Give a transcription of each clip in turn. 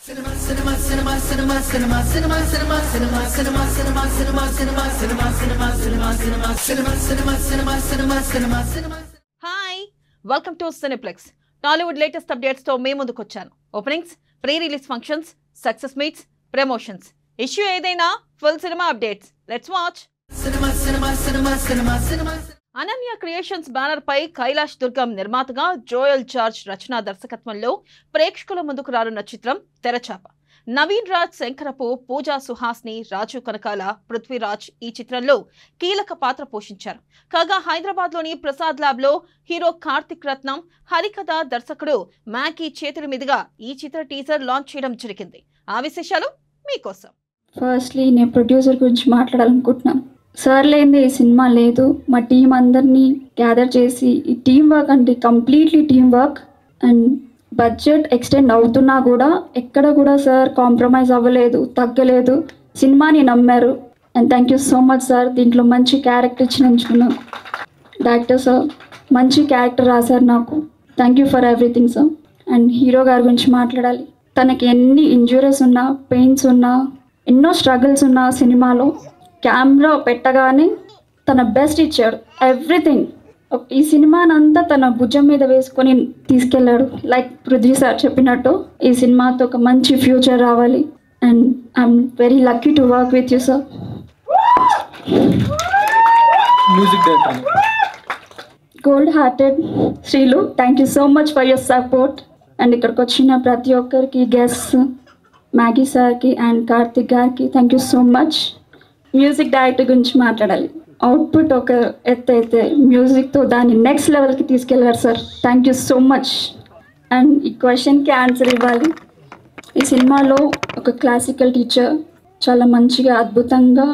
Hi, welcome to Cineplex. Tollywood latest updates తో మేము ముందుకొచ్చాను. Openings, pre release functions, success meets, promotions, issue ఏదైనా full cinema updates. Let's watch. Ananya creations banner పై కైలాష్ దుర్గం నిర్మాతగా Joel George రచనా దర్శకత్వంలో ప్రేక్షకుల ముందుకు రానున్న చిత్రం తెరచాప. నవీన్ రాజ్ శంకరపు, పూజా సుహాస్ని, రాజు కనకాల, పృథ్వీరాజ్ ఈ చిత్రంలో కీలక పాత్ర పోషించారు. కాగా హైదరాబాద్ లోని ప్రసాద్ ల్యాబ్ లో హీరో కార్తిక్ రత్నం, హరికథ దర్శకుడు మ్యాకీ చేతుల మీదుగా ఈ చిత్ర టీజర్ లాంచ్ చేయడం జరిగింది. ఆ విశేషాలు మీకోసం. ఫస్ట్లీ నేను ప్రొడ్యూసర్ గురించి మాట్లాడాలనుకుంటున్నాను. సార్ లేనిదే ఈ సినిమా లేదు. మా టీం అందరినీ గ్యాదర్ చేసి ఈ టీం వర్క్ అంటే completely team work. And budget extend అవుతున్నా కూడా ఎక్కడ కూడా సార్ కాంప్రమైజ్ అవ్వలేదు, తగ్గలేదు, సినిమాని నమ్మారు. And thank you so much sir. దీంట్లో మంచి క్యారెక్టర్ ఇచ్చినందుకు డైరెక్టర్ సార్ మంచి క్యారెక్టర్ రాశారు నాకు. Thank you for everything sir. And hero గారి గురించి మాట్లాడాలి. తనకి ఎన్ని ఇంజురీస్ ఉన్నా, పెయిన్స్ ఉన్నా, ఎన్నో స్ట్రగుల్స్ ఉన్నా సినిమాలో కెమెరా పెట్టగానే తన బెస్ట్ ఇచ్చాడు. ఎవ్రీథింగ్ ఈ సినిమానంతా తన భుజం మీద వేసుకొని తీసుకెళ్ళాడు. లైక్ పృథ్వీ సార్ చెప్పినట్టు ఈ సినిమాతో ఒక మంచి ఫ్యూచర్ రావాలి. And I'm very lucky to work with you sir. Gold hearted Srilu, thank you so much for your support. And ఇక్కడికి వచ్చిన ప్రతి ఒక్కరికి, గెస్ట్ మ్యాగీ సార్కి అండ్ కార్తిక్ గారికి thank you so much. Music director గురించి మాట్లాడాలి. అవుట్పుట్ ఒక ఎత్తు అయితే మ్యూజిక్తో దాన్ని నెక్స్ట్ లెవెల్కి తీసుకెళ్ళారు sir. Thank you so much. And ఈ క్వశ్చన్కి ఆన్సర్ ఇవ్వాలి. ఈ సినిమాలో ఒక క్లాసికల్ టీచర్ చాలా మంచిగా, అద్భుతంగా,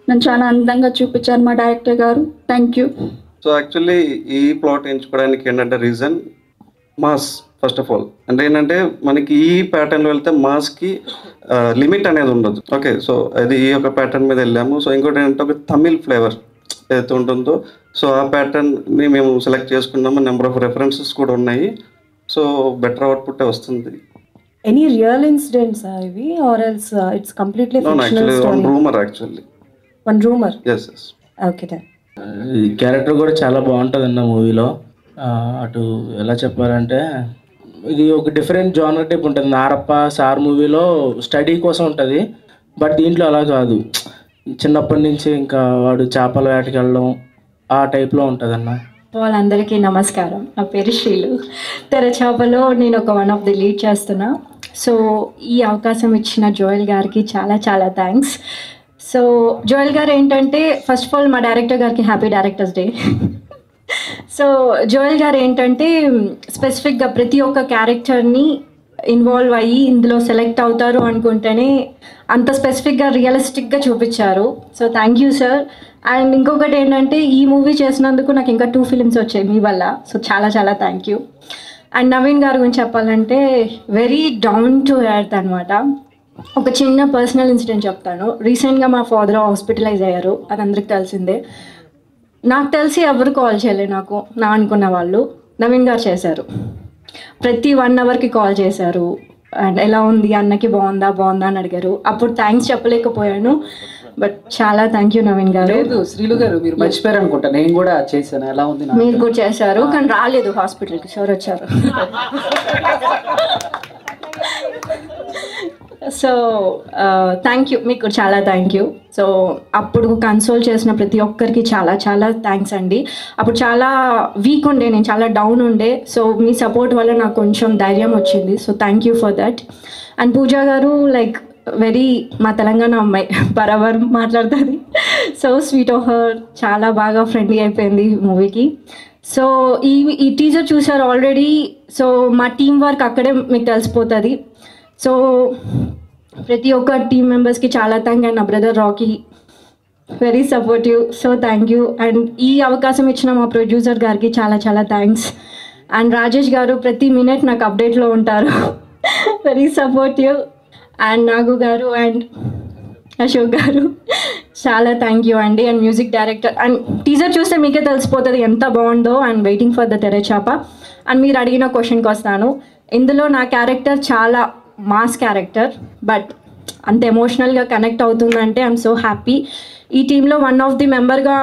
నన్ను చాలా అందంగా చూపించారు మా డైరెక్టర్ గారు. Thank you. సో యాక్చువల్లీ ఈ ప్లాట్ ఎంచుకోవడానికి ఏంటంటే reason mass. First of all అంటే ఏంటంటే మనకి ఈ ప్యాటర్న్లో వెళ్తే మాస్కి లిమిట్ అనేది ఉండదు. ఓకే, సో అది ఈ యొక్క ప్యాటర్న్ మీద వెళ్ళాము. సో ఇంకోటి ఏంటంటే ఒక తమిళ్ ఫ్లేవర్ ఏదైతే ఉంటుందో, సో ఆ ప్యాటర్న్ని మేము సెలెక్ట్ చేసుకున్నాము. నెంబర్ ఆఫ్ రెఫరెన్సెస్ కూడా ఉన్నాయి. సో బెటర్ అవుట్పుట్ వస్తుంది. Any real incidents ivi or else it's completely fictional actually story? One rumor actually. One rumor? Yes. Okay then. ఈ క్యారెక్టర్ కూడా చాలా బాగుంటుంది అన్న మూవీలో. అటు ఎలా చెప్పాలంటే ఇది ఒక డిఫరెంట్ జానర్ టైప్ ఉంటుంది. నారప్ప సార్ మూవీలో స్టడీ కోసం ఉంటుంది, బట్ దీంట్లో అలా కాదు. చిన్నప్పటి నుంచి ఇంకా వాడు చేపల వేటకి వెళ్ళడం ఆ టైప్లో ఉంటుంది అన్న. వాళ్ళందరికీ నమస్కారం. నా పేరు శ్రీలు. తెరచాపలో నేను ఒక వన్ ఆఫ్ ది లీడ్ చేస్తున్నా. సో ఈ అవకాశం ఇచ్చిన జోయల్ గారికి చాలా చాలా థ్యాంక్స్. సో జోయల్ గారు ఏంటంటే ఫస్ట్ ఆఫ్ ఆల్ మా డైరెక్టర్ గారికి happy directors day. So Joel గారు ఏంటంటే స్పెసిఫిక్గా ప్రతి ఒక్క క్యారెక్టర్ని ఇన్వాల్వ్ అయ్యి ఇందులో సెలెక్ట్ అవుతారు అనుకుంటేనే అంత స్పెసిఫిక్గా రియలిస్టిక్గా చూపించారు. So thank you sir. And ఇంకొకటి ఏంటంటే ఈ మూవీ చేసినందుకు నాకు ఇంకా 2 ఫిలిమ్స్ వచ్చాయి మీ వల్ల. సో చాలా చాలా థ్యాంక్ యూ. అండ్ నవీన్ గారి గురించి చెప్పాలంటే వెరీ డౌన్ టు ఎర్త్ అనమాట. ఒక చిన్న పర్సనల్ ఇన్సిడెంట్ చెప్తాను. రీసెంట్గా మా ఫాదర్ హాస్పిటలైజ్ అయ్యారు, అది అందరికి తెలిసిందే. నాకు తెలిసి ఎవరు కాల్ చేయలేదు నాకు, నా అనుకున్న వాళ్ళు. నవీన్ గారు చేశారు. ప్రతి 1 అవర్కి కాల్ చేశారు. అండ్ ఎలా ఉంది, అన్నకి బాగుందా అని అడిగారు. అప్పుడు థ్యాంక్స్ చెప్పలేకపోయాను, బట్ చాలా థ్యాంక్ యూ నవీన్ గారు. లేదు శ్రీలు గారు, మీరు మర్చిపోయారు అనుకుంటా. నేను కూడా చేశాను. ఎలా ఉంది? మీరు కూడా చేశారు, కానీ రాలేదు హాస్పిటల్కి. సార్ వచ్చారు. సో థ్యాంక్ యూ, మీకు చాలా థ్యాంక్ యూ. సో అప్పుడు కన్సోల్ చేసిన ప్రతి ఒక్కరికి చాలా చాలా థ్యాంక్స్ అండి. అప్పుడు చాలా వీక్ ఉండే, నేను చాలా డౌన్ ఉండే. సో మీ సపోర్ట్ వల్ల నాకు కొంచెం ధైర్యం వచ్చింది. So thank you for that. And Pooja garu like very మా తెలంగాణ అమ్మాయి, బరాబర్ మాట్లాడుతుంది. సో స్వీట్ ఆఫ్ హర్, చాలా బాగా ఫ్రెండ్లీ అయిపోయింది మూవీకి. సో ఈ టీజర్ చూసారు ఆల్రెడీ. సో మా టీం వర్క్ అక్కడే మీకు తెలిసిపోతుంది. సో ప్రతి ఒక్క టీం మెంబర్స్కి చాలా థ్యాంక్. అండ్ నా brother Rocky very supportive. So thank you. And ఈ అవకాశం ఇచ్చిన మా ప్రొడ్యూసర్ గారికి చాలా చాలా థ్యాంక్స్. అండ్ రాజేష్ గారు ప్రతి మినిట్ నాకు అప్డేట్లో ఉంటారు, వెరీ సపోర్టివ్. అండ్ నాగు గారు అండ్ అశోక్ గారు చాలా థ్యాంక్ యూ అండి. And music director. And teaser చూస్తే మీకే తెలిసిపోతుంది ఎంత బాగుందో. And waiting for the Terachapa. And మీరు అడిగిన క్వశ్చన్కి వస్తాను. ఇందులో నా క్యారెక్టర్ చాలా మాస్ క్యారెక్టర్, బట్ అంత ఎమోషనల్గా కనెక్ట్ అవుతుందంటే ఐఎమ్ సో హ్యాపీ. ఈ టీంలో వన్ ఆఫ్ ది మెంబర్గా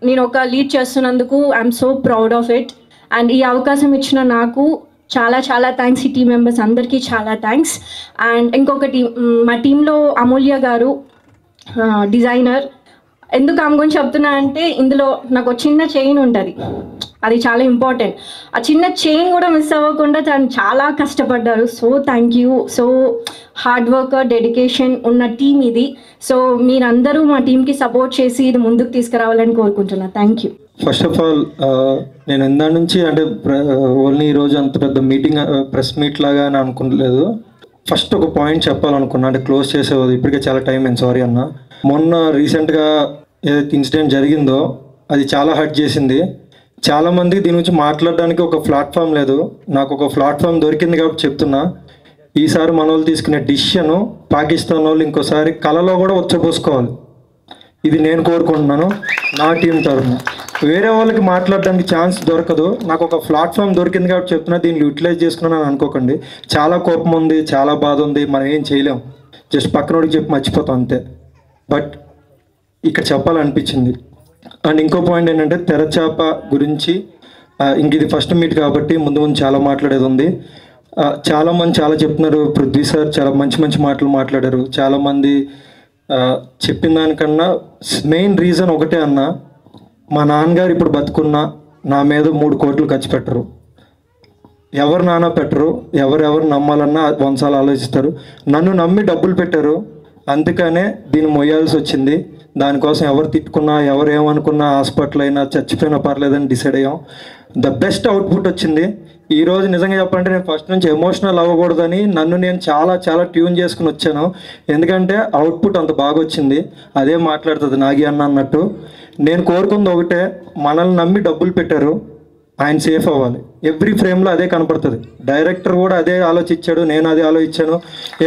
నేను ఒక లీడ్ చేస్తున్నందుకు I'm so proud of it. And ఈ అవకాశం ఇచ్చిన నాకు చాలా చాలా థ్యాంక్స్. ఈ టీం మెంబర్స్ అందరికీ చాలా థ్యాంక్స్. అండ్ ఇంకొకటి, మా టీంలో అమూల్య గారు డిజైనర్. ఎందుకు ఆమె గురించి చెప్తున్నా అంటే, ఇందులో నాకు చిన్న చైన్ ఉంటుంది, అది చాలా ఇంపార్టెంట్. ఆ చిన్న చైన్ కూడా మిస్ అవ్వకుండా తను చాలా కష్టపడ్డారు. So thank you. So hard work, dedication ఉన్న టీం ఇది. సో మీరందరూ మా టీంకి సపోర్ట్ చేసి ఇది ముందుకు తీసుకురావాలని కోరుకుంటున్నాను. Thank you. First of all నేను ఎందా నుంచి అంటే ఓన్లీ ఈరోజు అంత పెద్ద మీటింగ్ ప్రెస్ మీట్ లాగా అని అనుకోలేదు. ఫస్ట్ ఒక పాయింట్ చెప్పాలనుకున్నా, అంటే క్లోజ్ చేసేది ఇప్పటికే చాలా టైం అయింది, సారీ అన్న. మొన్న రీసెంట్గా ఏదైతే ఇన్సిడెంట్ జరిగిందో అది చాలా హర్ట్ చేసింది. చాలామంది దీని గురించి మాట్లాడడానికి ఒక ప్లాట్ఫామ్ లేదు. నాకు ఒక ప్లాట్ఫామ్ దొరికింది కాబట్టి చెప్తున్నా. ఈసారి మన వాళ్ళు తీసుకునే డిసిషన్ పాకిస్తాన్ వాళ్ళు ఇంకోసారి కళలో కూడా వచ్చపోసుకోవాలి. ఇది నేను కోరుకుంటున్నాను నా టీం తరఫున. వేరే వాళ్ళకి మాట్లాడడానికి ఛాన్స్ దొరకదు. నాకు ఒక ప్లాట్ఫామ్ దొరికింది కాబట్టి చెప్తున్నా, దీన్ని యూటిలైజ్ చేసుకున్నాను అనుకోకండి. చాలా కోపం ఉంది, చాలా బాధ ఉంది, మనం ఏం చేయలేం, జస్ట్ పక్కనోడికి చెప్పి మర్చిపోతాం అంతే. బట్ ఇక్కడ చెప్పాలనిపించింది. అండ్ ఇంకో పాయింట్ ఏంటంటే, తెరచాప గురించి ఇంక ఇది ఫస్ట్ మీట్ కాబట్టి ముందు ముందు చాలా మాట్లాడేది ఉంది. చాలామంది చాలా చెప్తున్నారు, పృథ్వీ సార్ చాలా మంచి మంచి మాటలు మాట్లాడారు. చాలామంది చెప్పిన దానికన్నా మెయిన్ రీజన్ ఒకటే అన్న, మా నాన్నగారు ఇప్పుడు బతుకున్నా నా మీద 3 కోట్లు ఖర్చు పెట్టరు. ఎవరు నాన్న పెట్టరు, ఎవరెవరు నమ్మాలన్నా వంశాలు ఆలోచిస్తారు. నన్ను నమ్మి డబ్బులు పెట్టారు, అందుకనే దీన్ని మొయ్యాల్సి వచ్చింది. దానికోసం ఎవరు తిట్టుకున్నా, ఎవరు ఏమనుకున్నా, హాస్పిటల్ అయినా చచ్చిపోయినా పర్లేదని డిసైడ్ అయ్యాం. ద బెస్ట్ అవుట్పుట్ వచ్చింది. ఈరోజు నిజంగా చెప్పాలంటే నేను ఫస్ట్ నుంచి ఎమోషనల్ అవ్వకూడదని నన్ను నేను చాలా చాలా ట్యూన్ చేసుకుని వచ్చాను. ఎందుకంటే అవుట్పుట్ అంత బాగా వచ్చింది. అదే మాట్లాడుతుంది నాగి అన్న అన్నట్టు. నేను కోరుకుంది ఒకటే, మనల్ని నమ్మి డబ్బులు పెట్టారు, ఆయన సేఫ్ అవ్వాలి. ఎవ్రీ ఫ్రేమ్లో అదే కనపడుతుంది. డైరెక్టర్ కూడా అదే ఆలోచించాడు, నేను అదే ఆలోచించాను,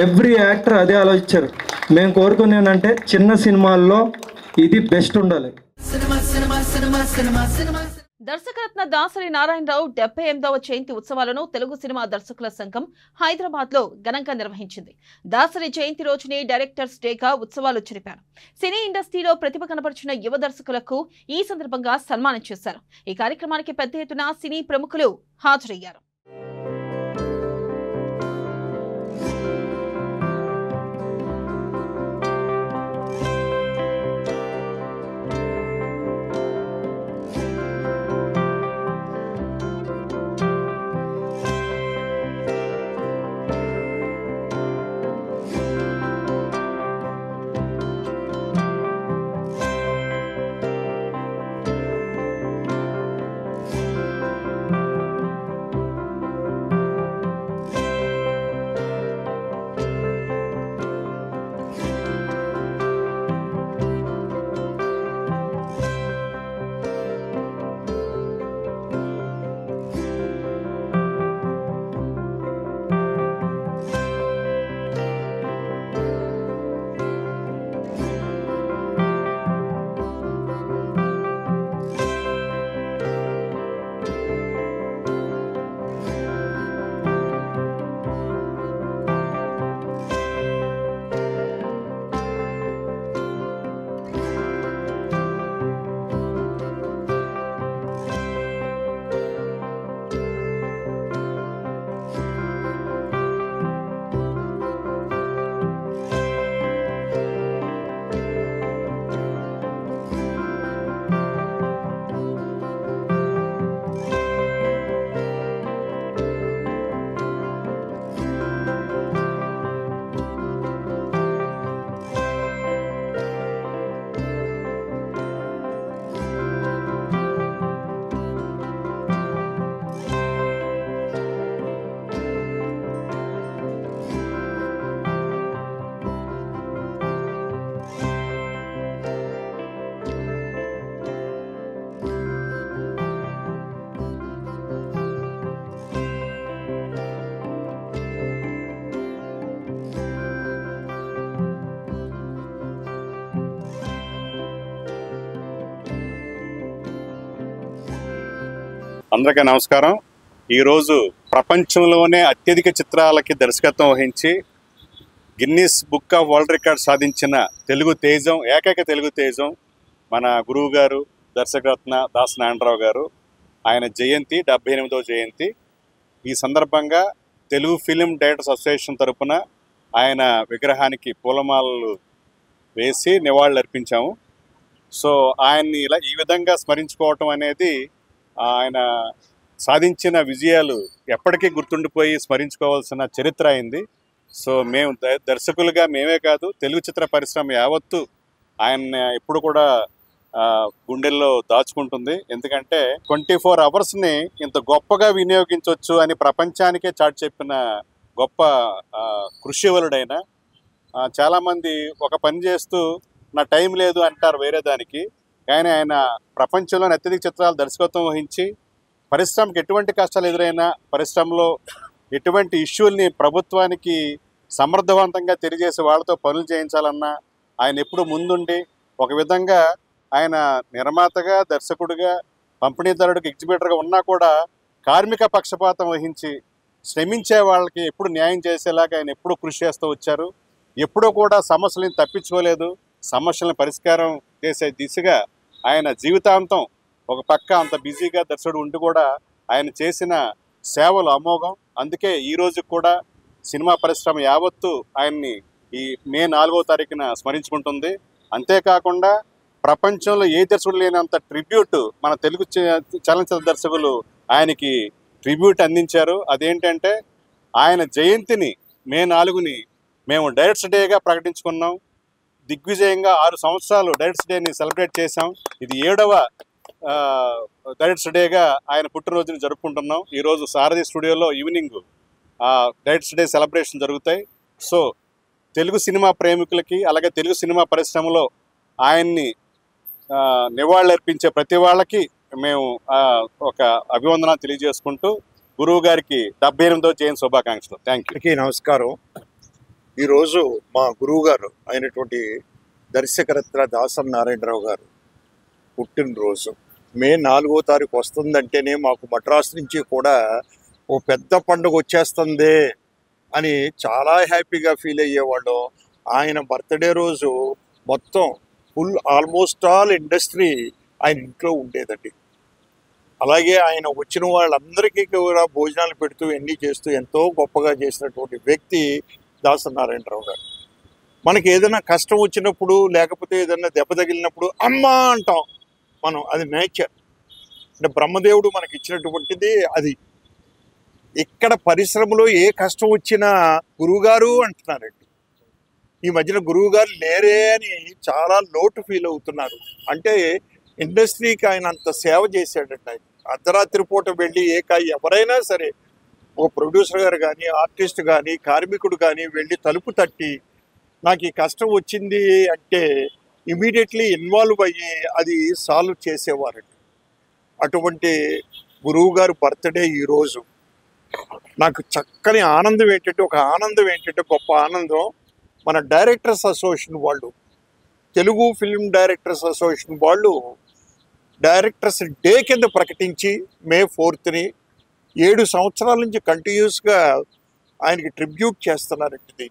ఎవ్రీ యాక్టర్ అదే ఆలోచించారు. మేము కోరుకునేది ఏంటంటే, చిన్న సినిమాల్లో ఇది బెస్ట్ ఉండాలి. దర్శకరత్న దాసరి నారాయణరావు 78వ జయంతి ఉత్సవాలను తెలుగు సినిమా దర్శకుల సంఘం హైదరాబాద్ లో ఘనంగా నిర్వహించింది. దాసరి జయంతి రోజునే డైరెక్టర్స్ డేగా ఉత్సవాలు జరిపారు. సినీ ఇండస్ట్రీలో ప్రతిభ కనబరిచిన యువ దర్శకులకు ఈ సందర్భంగా సన్మానం చేశారు. ఈ కార్యక్రమానికి పెద్ద ఎత్తున సినీ ప్రముఖులు హాజరయ్యారు. అందరికీ నమస్కారం. ఈరోజు ప్రపంచంలోనే అత్యధిక చిత్రాలకి దర్శకత్వం వహించి Guinness book of world record సాధించిన తెలుగు తేజం, ఏకైక తెలుగు తేజం మన గురువు గారు దర్శకరత్న దాస నారాయణరావు గారు. ఆయన జయంతి 78వ జయంతి. ఈ సందర్భంగా తెలుగు ఫిలిం డైరెక్టర్స్ అసోసియేషన్ తరఫున ఆయన విగ్రహానికి పూలమాలలు వేసి నివాళులు అర్పించాము. సో ఆయన్ని ఇలా ఈ విధంగా స్మరించుకోవటం అనేది ఆయన సాధించిన విజయాలు ఎప్పటికీ గుర్తుండిపోయి స్మరించుకోవాల్సిన చరిత్ర అయింది. సో మేము దర్శకులుగా మేమే కాదు, తెలుగు చిత్ర పరిశ్రమ యావత్తు ఆయన ఎప్పుడు కూడా గుండెల్లో దాచుకుంటుంది. ఎందుకంటే 24 అవర్స్ని ఇంత గొప్పగా వినియోగించవచ్చు అని ప్రపంచానికే చాటి చెప్పిన గొప్ప కృషివలుడైన. చాలామంది ఒక పని చేస్తూ నా టైం లేదు అంటారు వేరే దానికి, కానీ ఆయన ప్రపంచంలోని అత్యధిక చిత్రాలు దర్శకత్వం వహించి పరిశ్రమకి ఎటువంటి కష్టాలు ఎదురైనా, పరిశ్రమలో ఎటువంటి ఇష్యూల్ని ప్రభుత్వానికి సమర్థవంతంగా తెలియజేసి వాళ్ళతో పనులు చేయించాలన్నా ఆయన ఎప్పుడు ముందుండి, ఒక విధంగా ఆయన నిర్మాతగా, దర్శకుడిగా, పంపిణీదారుడికి, ఎగ్జిబిటర్గా ఉన్నా కూడా కార్మిక పక్షపాతం వహించి శ్రమించే వాళ్ళకి ఎప్పుడు న్యాయం చేసేలాగా ఆయన ఎప్పుడూ కృషి చేస్తూ వచ్చారు. ఎప్పుడూ కూడా సమస్యలను తప్పించుకోలేదు, సమస్యలను పరిష్కారం చేసే దిశగా ఆయన జీవితాంతం ఒక పక్క అంత బిజీగా దర్శకుడు ఉండి కూడా ఆయన చేసిన సేవలు అమోఘం. అందుకే ఈరోజు కూడా సినిమా పరిశ్రమ యావత్తు ఆయన్ని ఈ మే 4వ తారీఖున స్మరించుకుంటుంది. అంతేకాకుండా ప్రపంచంలో ఏ దర్శకుడు లేనంత ట్రిబ్యూట్ మన తెలుగు చలనచిత్ర దర్శకులు ఆయనకి ట్రిబ్యూట్ అందించారు. అదేంటంటే ఆయన జయంతిని మే 4ని మేము డైరెక్టర్స్ డేగా ప్రకటించుకున్నాం. దిగ్విజయంగా 6 సంవత్సరాలు డైరెక్టర్స్ డేని సెలబ్రేట్ చేశాం. ఇది 7వ డైరెక్టర్స్ డేగా ఆయన పుట్టినరోజుని జరుపుకుంటున్నాం. ఈరోజు సారథి స్టూడియోలో ఈవినింగ్ డైరెక్టర్స్ డే సెలబ్రేషన్ జరుగుతాయి. సో తెలుగు సినిమా ప్రేమికులకి, అలాగే తెలుగు సినిమా పరిశ్రమలో ఆయన్ని నివాళులు అర్పించే ప్రతి వాళ్ళకి మేము ఒక అభివందన తెలియజేసుకుంటూ గురువు గారికి 78వ జయంతి శుభాకాంక్షలు. Thank you. నమస్కారం. ఈరోజు మా గురువు గారు అయినటువంటి దర్శకరత్న దాస నారాయణరావు గారు పుట్టినరోజు. మే 4వ తారీఖు వస్తుందంటేనే మాకు మద్రాసు నుంచి కూడా ఓ పెద్ద పండుగ వచ్చేస్తుంది అని చాలా హ్యాపీగా ఫీల్ అయ్యేవాళ్ళు. ఆయన బర్త్డే రోజు మొత్తం ఆల్మోస్ట్ ఆల్ ఇండస్ట్రీ ఆయన ఇంట్లో ఉండేదండి. అలాగే ఆయన వచ్చిన వాళ్ళందరికీ కూడా భోజనాలు పెడుతూ ఎన్ని చేస్తూ ఎంతో గొప్పగా చేసినటువంటి వ్యక్తి దాస నారాయణరావు గారు. మనకి ఏదైనా కష్టం వచ్చినప్పుడు, లేకపోతే ఏదైనా దెబ్బ తగిలినప్పుడు అమ్మా అంటాం మనం, అది నేచర్. అంటే బ్రహ్మదేవుడు మనకి ఇచ్చినటువంటిది అది. ఇక్కడ పరిశ్రమలో ఏ కష్టం వచ్చినా గురువుగారు అంటున్నారండి. ఈ మధ్యన గురువుగారు లేరే అని చాలా లోటు ఫీల్ అవుతున్నారు. అంటే ఇండస్ట్రీకి ఆయన అంత సేవ చేశాడండి. ఆయన అర్ధరాత్రి పూట వెళ్ళి ఎవరైనా సరే, ఓ ప్రొడ్యూసర్ గారు కానీ, ఆర్టిస్ట్ కానీ, కార్మికుడు కానీ వెళ్ళి తలుపు తట్టి నాకు ఈ కష్టం వచ్చింది అంటే ఇమీడియట్లీ ఇన్వాల్వ్ అయ్యి అది సాల్వ్ చేసేవారండి. అటువంటి గురువు గారు బర్త్డే ఈరోజు. నాకు చక్కని ఆనందం ఏంటంటే గొప్ప ఆనందం, మన డైరెక్టర్స్ అసోసియేషన్ వాళ్ళు, తెలుగు ఫిల్మ్ డైరెక్టర్స్ అసోసియేషన్ వాళ్ళు డైరెక్టర్స్ డే కింద ప్రకటించి మే 4ని 7 సంవత్సరాల నుంచి కంటిన్యూస్గా ఆయనకి ట్రిబ్యూట్ చేస్తున్నారండి.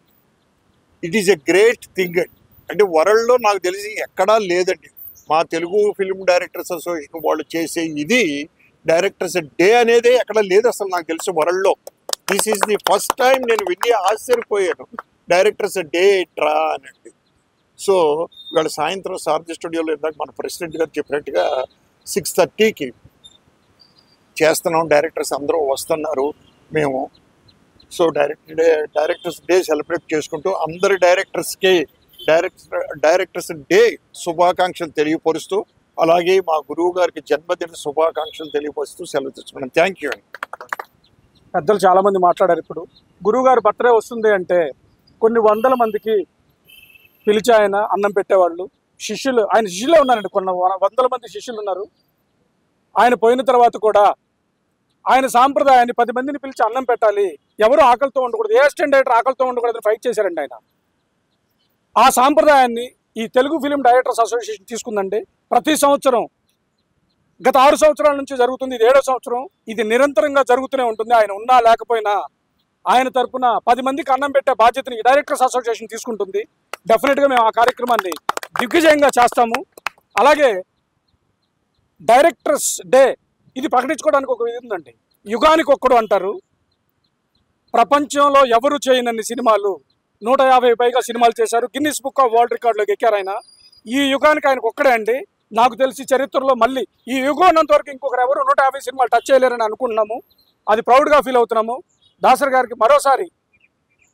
It is a great thing అండి. అంటే వరల్డ్లో నాకు తెలిసి ఎక్కడా లేదండి. మా తెలుగు ఫిల్మ్ డైరెక్టర్స్ అసోసియేషన్ వాళ్ళు చేసే ఇది డైరెక్టర్స్ డే అనేది ఎక్కడ లేదు అసలు నాకు తెలిసి వరల్డ్లో. This is the first time నేను విని ఆశ్చర్యపోయాను, డైరెక్టర్స్ డే ట్రా అనండి. సో ఇవాళ సాయంత్రం సారథి స్టూడియోలో ఇందాక మన ప్రెసిడెంట్ గారు చెప్పినట్టుగా 6:30కి చేస్తున్నాం. డైరెక్టర్స్ అందరూ వస్తున్నారు మేము. సో డైరెక్టర్స్ డే సెలబ్రేట్ చేసుకుంటూ అందరి డైరెక్టర్స్ డే శుభాకాంక్షలు తెలియపరుస్తూ, అలాగే మా గురువు గారికి జన్మదిన శుభాకాంక్షలు తెలియపరుస్తూ సెలవు తెచ్చుకున్నాను. థ్యాంక్ యూ అండి. పెద్దలు చాలామంది మాట్లాడారు. ఇప్పుడు గురువుగారు బర్త్డే వస్తుంది అంటే కొన్ని వందల మందికి పిలిచి ఆయన అన్నం పెట్టేవాళ్ళు. ఆయన శిష్యులే ఉన్నారండి, కొన్ని వందల మంది శిష్యులు ఉన్నారు. ఆయన పోయిన తర్వాత కూడా ఆయన సాంప్రదాయాన్ని 10 మందిని పిలిచి అన్నం పెట్టాలి, ఎవరు ఆకలితో ఉండకూడదు, ఏ స్టాండర్డ్ ఆకలితో ఉండకూడదని ఫైట్ చేశారండి ఆయన. ఆ సాంప్రదాయాన్ని ఈ తెలుగు ఫిలిం డైరెక్టర్స్ అసోసియేషన్ తీసుకుందండి. ప్రతి సంవత్సరం గత 6 సంవత్సరాల నుంచి జరుగుతుంది. ఇది 7వ సంవత్సరం. ఇది నిరంతరంగా జరుగుతూనే ఉంటుంది. ఆయన ఉన్నా లేకపోయినా ఆయన తరపున 10 మందికి అన్నం పెట్టే బాధ్యతని డైరెక్టర్స్ అసోసియేషన్ తీసుకుంటుంది. డెఫినెట్గా మేము ఆ కార్యక్రమాన్ని దిగ్విజయంగా చేస్తాము. అలాగే డైరెక్టర్స్ డే ఇది ప్రకటించుకోవడానికి ఒక విధి ఉందండి. యుగానికి ఒక్కడు అంటారు. ప్రపంచంలో ఎవరు చేయనన్ని సినిమాలు 150 పైగా సినిమాలు చేశారు. గిన్నిస్ బుక్ ఆఫ్ వరల్డ్ రికార్డులోకి ఎక్కారు ఆయన. ఈ యుగానికి ఆయనకు ఒక్కడే అండి. నాకు తెలిసి చరిత్రలో మళ్ళీ ఈ యుగం ఉన్నంత వరకు ఇంకొకరు ఎవరు 150 సినిమాలు టచ్ చేయలేరని అనుకుంటున్నాము. అది ప్రౌడ్గా ఫీల్ అవుతున్నాము. దాసరి గారికి మరోసారి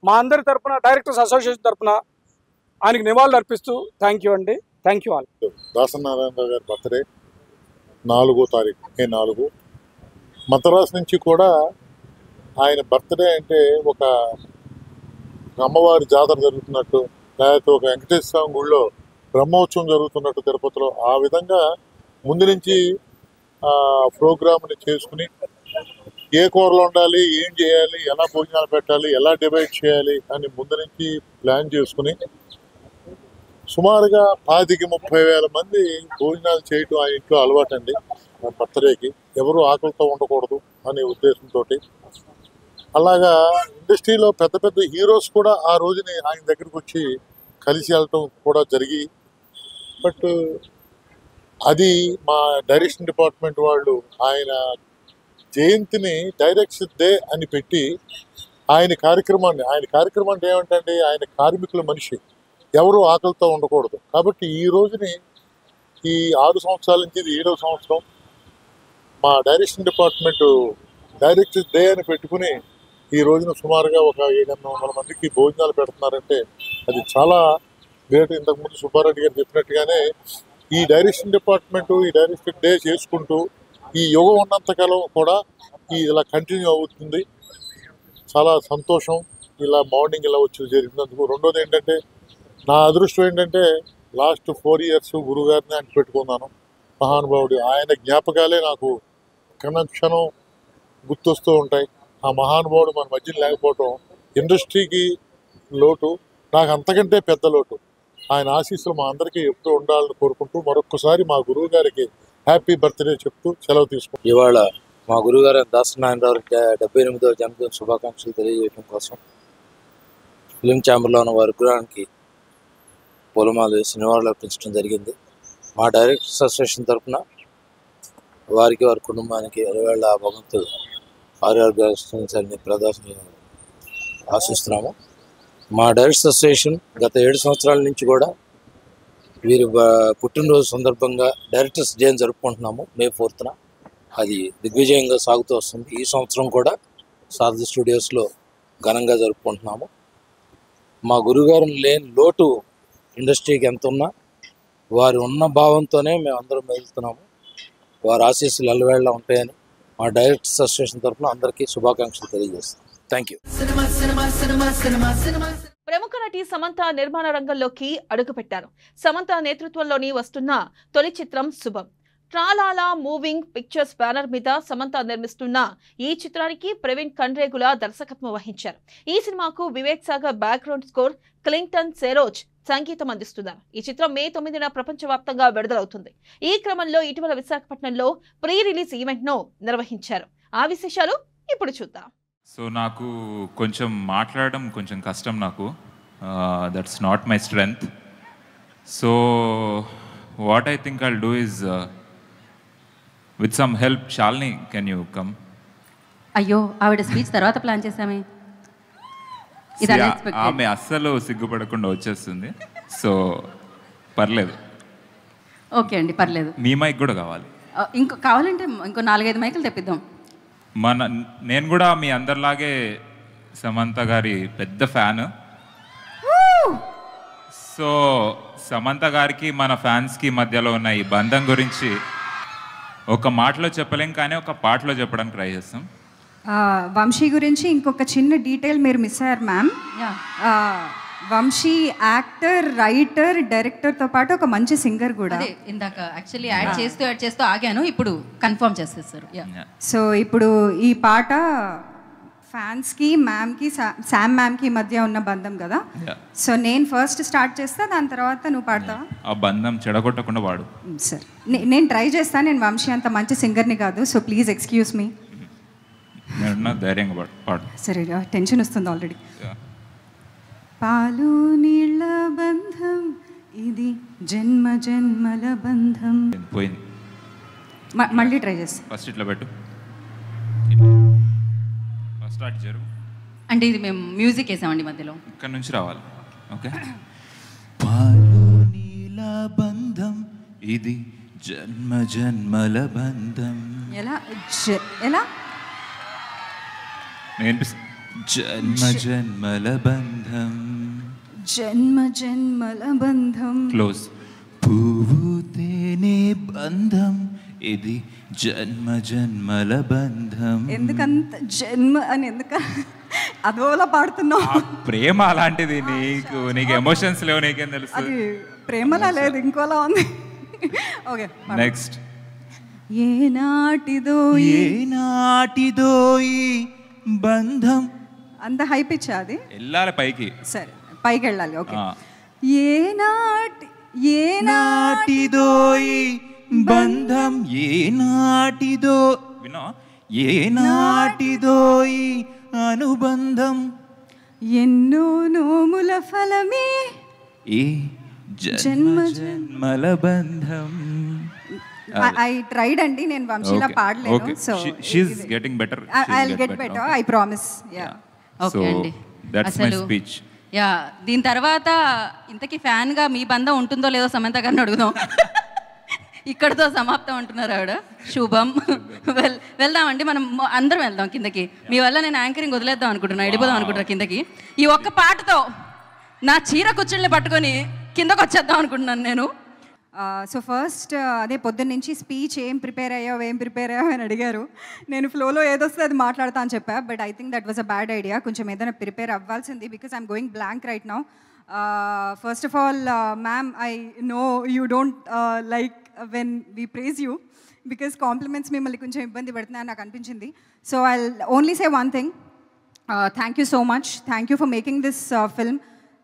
మా అందరి తరపున డైరెక్టర్స్ అసోసియేషన్ తరపున ఆయనకి నివాళులు అర్పిస్తూ థ్యాంక్ యూ అండి. Thank you all. Dasari Narayana Rao గారి బర్త్డే 4వ తారీఖు మే 4. మద్రాసు నుంచి కూడా ఆయన బర్త్డే అంటే ఒక అమ్మవారి జాతర జరుగుతున్నట్టు, లేకపోతే ఒక వెంకటేశ్వర స్వామి గుళ్ళో బ్రహ్మోత్సవం జరుగుతున్నట్టు తిరుపతిలో, ఆ విధంగా ముందు నుంచి ప్రోగ్రామ్ని చేసుకుని ఏ కూరలు ఉండాలి, ఏం చేయాలి, ఎలా భోజనాలు పెట్టాలి, ఎలా డివైడ్ చేయాలి అని ముందు నుంచి ప్లాన్ చేసుకుని సుమారుగా 25-30 వేల మంది భోజనాలు చేయటం ఆ ఇంట్లో అలవాటండి. బర్త్డేకి ఎవరు ఆకలితో ఉండకూడదు అనే ఉద్దేశంతో అలాగా ఇండస్ట్రీలో పెద్ద పెద్ద హీరోస్ కూడా ఆ రోజుని ఆయన దగ్గరికి వచ్చి కలిసి వెళ్ళటం కూడా జరిగి, బట్ అది మా డైరెక్షన్ డిపార్ట్మెంట్ వాళ్ళు ఆయన జయంతిని డైరెక్షన్ డే అని పెట్టి ఆయన కార్యక్రమం అంటే ఏమంటే ఆయన కార్మికుల మనిషి, ఎవరు ఆకలితో ఉండకూడదు. కాబట్టి ఈ రోజుని ఈ 6 సంవత్సరాల నుంచి ఇది 7వ సంవత్సరం మా డైరెక్షన్ డిపార్ట్మెంట్ డైరెక్టర్ డే అని పెట్టుకుని ఈ రోజున సుమారుగా ఒక 700 మందికి భోజనాలు పెడుతున్నారంటే అది చాలా గ్రేట్. ఇంతకుముందు సుబ్బారెడ్డి గారు చెప్పినట్టుగానే ఈ డైరెక్షన్ డిపార్ట్మెంట్ ఈ డైరెక్టర్ డే చేసుకుంటూ ఈ యుగం ఉన్నంతకాలం కూడా ఇలా కంటిన్యూ అవుతుంది. చాలా సంతోషం ఇలా మార్నింగ్ ఇలా వచ్చి జరిగినందుకు. రెండోది ఏంటంటే నా అదృష్టం ఏంటంటే లాస్ట్ 4 ఇయర్స్ గురుగారిని అంటి పెట్టుకున్నాను. మహానుభావుడు ఆయన జ్ఞాపకాలే నాకు క్షణం గుర్తొస్తూ ఉంటాయి. ఆ మహానుభావుడు మన మధ్య లేకపోవటం ఇండస్ట్రీకి లోటు, నాకు అంతకంటే పెద్ద లోటు. ఆయన ఆశీస్సులు మా అందరికీ ఎప్పుడూ ఉండాలని కోరుకుంటూ మరొక్కసారి మా గురువు గారికి హ్యాపీ బర్త్డే చెప్తూ సెలవు తీసుకుంటాం. ఇవాళ మా గురువుగారు దాసరి నారాయణరావు 78వ జన్మదిన శుభాకాంక్షలు తెలియజేయడం కోసం ఫిలిం ఛాంబర్లో ఉన్న వారి విగ్రహానికి పూలమాల వేసి నివాళులు అర్పించడం జరిగింది. మా డైరెక్టర్స్ అసోసియేషన్ తరఫున వారికి వారి కుటుంబానికి ఎలవేళ భగవంతుడు ఆరోగ్యాన్ని ప్రదర్శన ఆశిస్తున్నాము. మా డైరెక్టర్స్ అసోసియేషన్ గత 7 సంవత్సరాల నుంచి కూడా వీరి పుట్టినరోజు సందర్భంగా డైరెక్టర్స్ డే జరుపుకుంటున్నాము మే 4న. అది దిగ్విజయంగా సాగుతూ వస్తుంది. ఈ సంవత్సరం కూడా సారథి స్టూడియోస్లో ఘనంగా జరుపుకుంటున్నాము. మా గురుగారు లేని లోటు ఇండస్ట్రీకి ఎంత ఉన్నా వారు ఉన్న భావంతోనే మేము అందరం మెలుగుతున్నాము. వారి ఆశీస్సులు అల్లవేళ ఉంటాయని మా డైరెక్టర్స్ అసోసియేషన్ తరఫున అందరికీ శుభాకాంక్షలు తెలియజేస్తాం. Thank you. ప్రముఖ నటి సమంత నిర్మాణ రంగంలోకి అడుగుపెట్టారు. సమంత నేతృత్వంలోని వస్తున్న తొలి చిత్రం శుభం. ట్రాలాలా మూవింగ్ పిక్చర్స్ బ్యానర్ మీద సమంత నిర్మిస్తున్న ఈ చిత్రానికి ప్రవీణ్ కండ్రేగుల దర్శకత్వం వహించారు. ఈ సినిమాకు వివేక్ సాగర్ బ్యాక్గ్రౌండ్ స్కోర్, క్లింటన్ సెరోజ్ సంగీతం అందిస్తున్నారు. ఈ చిత్రం మే 9న ప్రపంచవ్యాప్తంగా విడుదలవుతుంది. ఈ క్రమంలో ఇటీవల విశాఖపట్నంలో ప్రీ రిలీజ్ ఈవెంట్ ను నిర్వహించారు. ఆ విశేషాలు ఇప్పుడు చూద్దాం. సో నాకు కొంచెం మాట్లాడడం కొంచెం కష్టం. నాకు that's not my strength. So what I think I'll do is with some help. Shalini, can you come? అయ్యో, ఆవిడ స్పీచ్ తర్వాత ప్లాన్ చేసామే. ఆమె అస్సలు సిగ్గుపడకుండా వచ్చేస్తుంది. సో పర్లేదు. ఓకే అండి, పర్లేదు. మీ మైక్ కూడా కావాలి? ఇంకో కావాలంటే ఇంకో 4-5 మైకులు తెప్పిద్దాం. నేను కూడా మీ అందరిలాగే సమంత గారి పెద్ద ఫ్యాన్. సో సమంత గారికి మన ఫ్యాన్స్కి మధ్యలో ఉన్న ఈ బంధం గురించి ఒక మాటలో చెప్పలేం, కానీ ఒక పాటలో చెప్పడానికి ట్రై చేస్తాం. వంశీ గురించి ఇంకొక చిన్న డీటెయిల్ మీరు మిస్ అయ్యారు మ్యామ్. వంశీ యాక్టర్, రైటర్, డైరెక్టర్తో పాటు ఒక మంచి సింగర్ కూడా. ఇందాక యాక్చువల్లీ యాడ్ చేస్తూ ఆగాను, ఇప్పుడు కన్ఫర్మ్ చేసేస్తారు. సో ఇప్పుడు ఈ పాట ఫ్యాన్స్కి మ్యామ్కి శామ్ మ్యామ్కి మధ్య ఉన్న బంధం కదా. సో నేను ఫస్ట్ స్టార్ట్ చేస్తా, దాని తర్వాత నువ్వు పాడతావా? ఆ బంధం చెడగొట్టకుండా వాడు. సరే, నేను ట్రై చేస్తాను. నేను వంశీ అంత మంచి సింగర్ని కాదు, సో ప్లీజ్ ఎక్స్క్యూజ్ మీ. నేను ధైర్యంగా పాడు. సరే, టెన్షన్ వస్తుంది ఆల్రెడీ. పాలు నీళ్ళ బంధం ఇది జన్మ జన్మల బంధం. పోయింది. మళ్ళీ ట్రై చేస్తా. ఫస్ట్ ఇట్లా పెట్టు, ఫస్ట్ స్టార్ట్ జరుగు. అంటే ఇది మేము మ్యూజిక్ వేసామండి మధ్యలో, ఇక్కడ నుంచి రావాలి. ఓకే. పాలు నీళ్ళ బంధం ఇది జన్మ జన్మల బంధం. ఎలా జన్మ జన్మల బంధం, జన్మ జన్మల బంధం. క్లోజ్. పువ్వు తేనె బంధం ఇది జన్మ జన్మల బంధం. ఎందుకంత జన్మ అని అదోలా పాడుతున్నావు? ప్రేమ అలాంటిది. నీకు ఎమోషన్స్ లేవు, నీకేం తెలుసు? అది ప్రేమలా లేదు, ఇంకోలా ఉంది. Okay, next. ఏనాటిదో ఈ బంధం. అంత హై పిచ్ అది? వెళ్ళాలి పైకి. సరే, పైకి వెళ్ళాలి. ఓకే. ఏనాటిదో ఈ బంధం, ఏనాటిదో వినో, ఏనాటిదో ఈ అనుబంధం, ఎన్నో నోముల ఫలమే ఈ జన్మ జన్మల బంధం. ఐ ట్రైడ్ అండి, నేను వంశీలా పాడలేను. So she is getting better. I will get better, I promise. Ya, okay అండి. That's my speech. యా, దీని తర్వాత ఇంతకీ ఫ్యాన్గా మీ బంధం ఉంటుందో లేదో సమంత గారిని అడుగుదాం. ఇక్కడతో సమాప్తం అంటున్నారు ఆవిడ. శుభం. వెళ్దామండి, మనం అందరం వెళ్దాం కిందకి. మీ వల్ల నేను యాంకరింగ్ వదిలేద్దాం అనుకుంటున్నా, వెళ్ళిపోదాం అనుకుంటున్నా కిందకి. ఈ ఒక్క పాటతో నా చీర కుచ్చుల్ని పట్టుకొని కిందకు వచ్చేద్దాం అనుకుంటున్నాను నేను. సో ఫస్ట్ అదే పొద్దున్న నుంచి స్పీచ్ ఏం ప్రిపేర్ అయ్యావు అని అడిగారు. నేను ఫ్లోలో ఏదొస్తే అది మాట్లాడతా అని చెప్పా, but I think that was a bad idea. కొంచెం ఏదైనా ప్రిపేర్ అవ్వాల్సింది, because I'm going blank right now. First of all ma'am, I know you don't like when we praise you, because compliments మిమ్మల్ని కొంచెం ఇబ్బంది పెడుతున్నాయని నాకు అనిపించింది. So I only say one thing, thank you so much. Thank you for making this film.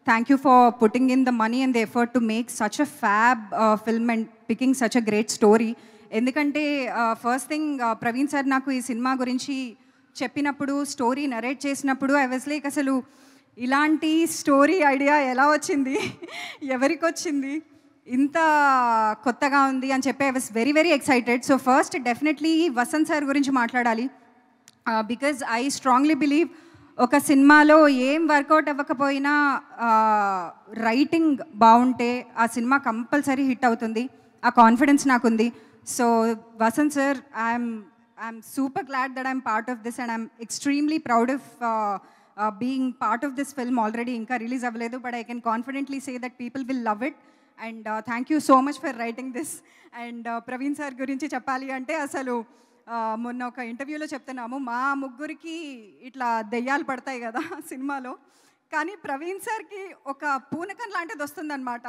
Thank you for putting in the money and the effort to make such a fab film and picking such a great story. ఎందుకంటే first thing, Praveen sir నాకు ఈ cinema గురించి చెప్పినప్పుడు, story narrate చేసినప్పుడు, I was like, అసలు ఇలాంటి story idea ఎలా వచ్చింది, ఎవరికి వచ్చింది, ఇంత కొత్తగా ఉంది అని చెప్పి I was very very excited. So first definitely Vasanth sir గురించి మాట్లాడాలి, బికాజ్ ఐ స్ట్రాంగ్లీ బిలీవ్ ఒక సినిమాలో ఏం వర్కౌట్ అవ్వకపోయినా రైటింగ్ బాగుంటే ఆ సినిమా కంపల్సరీ హిట్ అవుతుంది. ఆ కాన్ఫిడెన్స్ నాకుంది. So Vasanth sir, I'm super glad that I'm part of this and I'm extremely proud of being part of this film. Already ఇంకా రిలీజ్ అవ్వలేదు, but I can confidently say that people will love it. And thank you so much for writing this. And Praveen sir గురించి చెప్పాలి అంటే, అసలు మొన్న ఒక ఇంటర్వ్యూలో చెప్తున్నాము, మా ముగ్గురికి ఇట్లా దెయ్యాలు పడతాయి కదా సినిమాలో, కానీ ప్రవీణ్ సార్కి ఒక పూనకం లాంటిది వస్తుందన్నమాట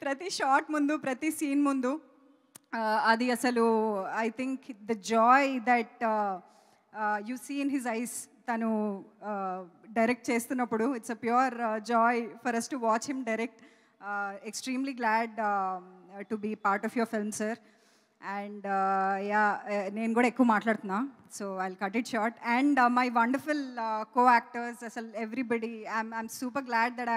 ప్రతి షాట్ ముందు, ప్రతి సీన్ ముందు. అది అసలు I think the joy that you see in his eyes తను డైరెక్ట్ చేస్తున్నప్పుడు, it's a pure joy for us to watch him direct. Extremely glad to be part of your film sir. And ya, నేను కూడా ఎక్కువ మాట్లాడుతున్నా, so I will cut it short. And my wonderful co actors, అసలు everybody, I'm super glad that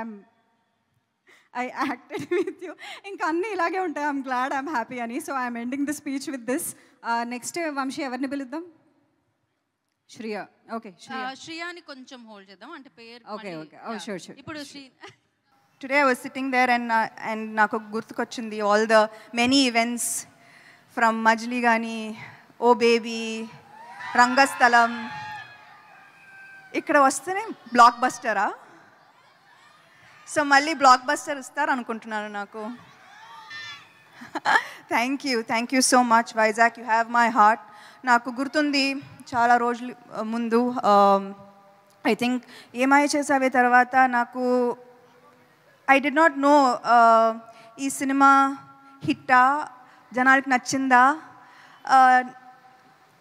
I acted with you. ఇంకా అన్నీ ఇలాగే ఉంటాయి. I'm glad, I'm happy అని. So I'm ending the speech with this. Next Vamsi, ఎవరిని పిలుద్దాం? Shriya. Okay, శ్రియాని కొంచెం hold చేద్దాం, అంటే పేరు. Okay okay, oh sure sure. ఇప్పుడు today I was sitting there and నాకు గుర్తుకొచ్చింది all the many events from Majili కానీ, ఓ బేబీ, రంగస్థలం. ఇక్కడ వస్తేనే బ్లాక్ బస్టరా? సో మళ్ళీ బ్లాక్ బస్టర్ ఇస్తారు అనుకుంటున్నాను నాకు. Thank you so much Vizag, you have my heart. నాకు గుర్తుంది చాలా రోజుల ముందు, ఐ థింక్ ఏమై చేసావే తర్వాత నాకు ఐ డి నాట్ నో ఈ సినిమా హిట్టా, జనాలకి నచ్చిందా.